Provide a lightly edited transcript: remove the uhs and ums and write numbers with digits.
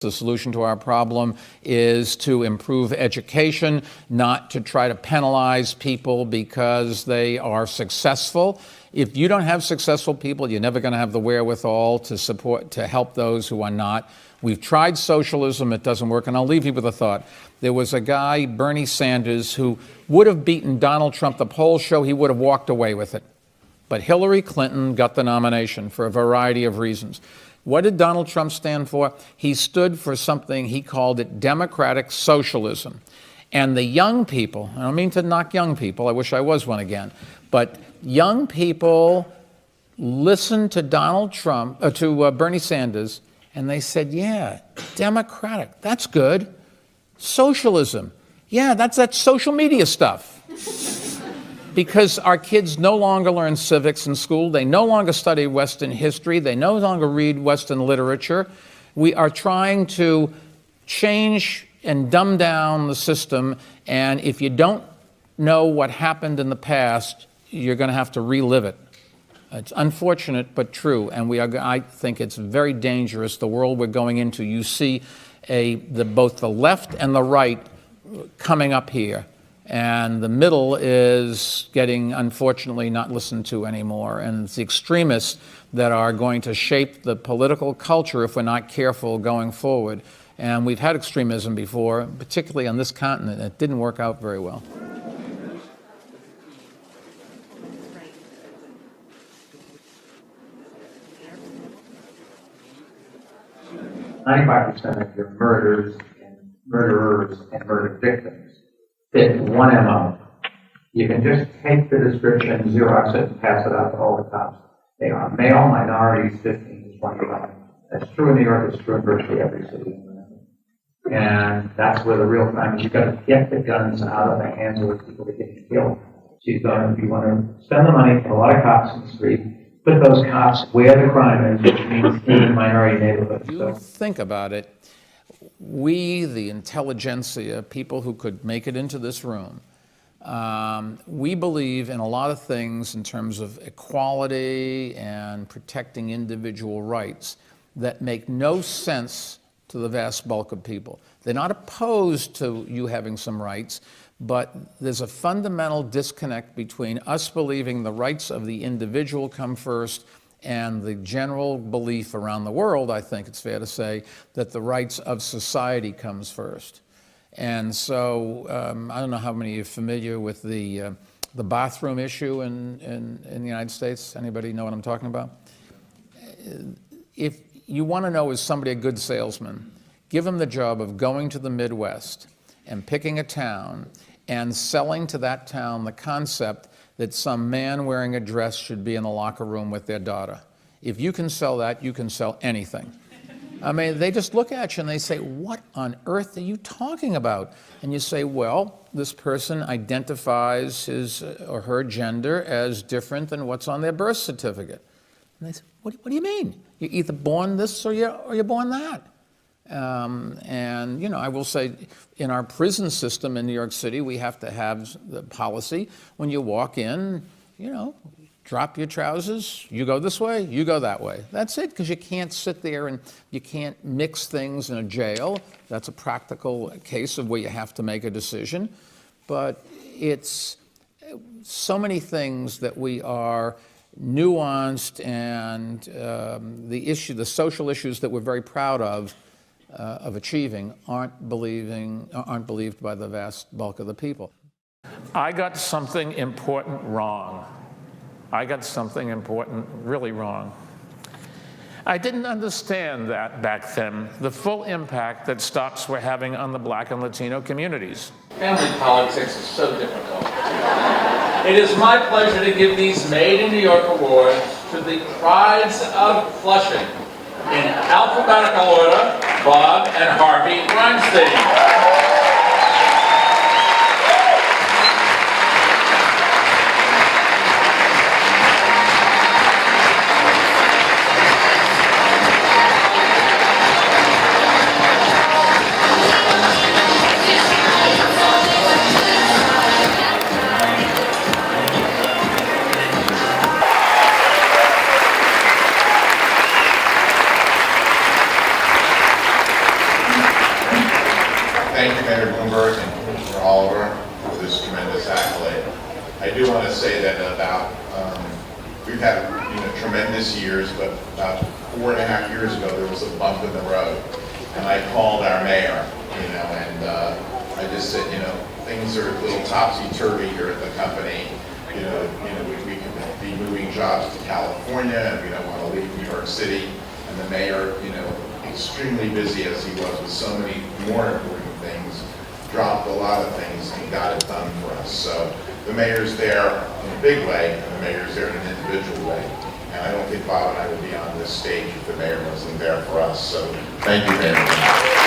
The solution to our problem is to improve education, not to try to penalize people because they are successful. If you don't have successful people, you're never going to have the wherewithal to help those who are not. We've tried socialism, it doesn't work. And I'll leave you with a thought. There was a guy, Bernie Sanders, who would have beaten Donald Trump. The polls show he would have walked away with it. But Hillary Clinton got the nomination for a variety of reasons. What did Donald Trump stand for? He stood for something, he called it democratic socialism. And the young people, I don't mean to knock young people, I wish I was one again, but young people listened to Donald Trump, to Bernie Sanders, and they said, yeah, democratic, that's good. Socialism, yeah, that's that social media stuff. Because our kids no longer learn civics in school, they no longer study Western history, they no longer read Western literature. We are trying to change and dumb down the system, and if you don't know what happened in the past, you're going to have to relive it. It's unfortunate, but true, and I think it's very dangerous, the world we're going into. You see both the left and the right coming up here. And the middle is getting, unfortunately, not listened to anymore. And it's the extremists that are going to shape the political culture if we're not careful going forward. And we've had extremism before, particularly on this continent. It didn't work out very well. 95% of your murderers and murder victims fit one MO. You can just take the description, Xerox it, and pass it out to all the cops. They are male, minorities, 15 to 25. That's true in New York, it's true in virtually every city. And that's where the real crime is. You've got to get the guns out of the hands of the people that get killed. So you want to spend the money for a lot of cops in the street, put those cops where the crime is, which means in minority neighborhoods. You think about it. We, the intelligentsia, people who could make it into this room, we believe in a lot of things in terms of equality and protecting individual rights that make no sense to the vast bulk of people. They're not opposed to you having some rights, but there's a fundamental disconnect between us believing the rights of the individual come first and the general belief around the world, I think it's fair to say, that the rights of society comes first. And so I don't know how many are familiar with the bathroom issue in the United States. Anybody know what I'm talking about? If you want to know, is somebody a good salesman, give them the job of going to the Midwest and picking a town and selling to that town the concept that some man wearing a dress should be in the locker room with their daughter. If you can sell that, you can sell anything. I mean, they just look at you and they say, what on earth are you talking about? And you say, well, this person identifies his or her gender as different than what's on their birth certificate. And they say, what do you mean? You're either born this or you're born that. And, you know, I will say in our prison system in New York City, we have to have the policy when you walk in, you know, drop your trousers, you go this way, you go that way. That's it, because you can't sit there and you can't mix things in a jail. That's a practical case of where you have to make a decision. But it's so many things that we are nuanced, and the social issues that we're very proud of achieving aren't believed by the vast bulk of the people. I got something important wrong. I got something important really wrong. I didn't understand that back then, the full impact that stops were having on the Black and Latino communities. Family politics is so difficult. It is my pleasure to give these Made in New York awards to the Prides of Flushing. In alphabetical order, Bob and Harvey Weinstein. thank you, Mayor Bloomberg and Commissioner Oliver, for this tremendous accolade. I do want to say that we've had tremendous years, but about 4.5 years ago there was a bump in the road, and I called our mayor, and I just said, things are a little topsy-turvy here at the company. We could be moving jobs to California, and we don't want to leave New York City. And the mayor, extremely busy as he was with so many more important things, dropped a lot of things and got it done for us. So the mayor's there in a big way, and the mayor's there in an individual way. And I don't think Bob and I would be on this stage if the mayor wasn't there for us. So thank you, Mayor.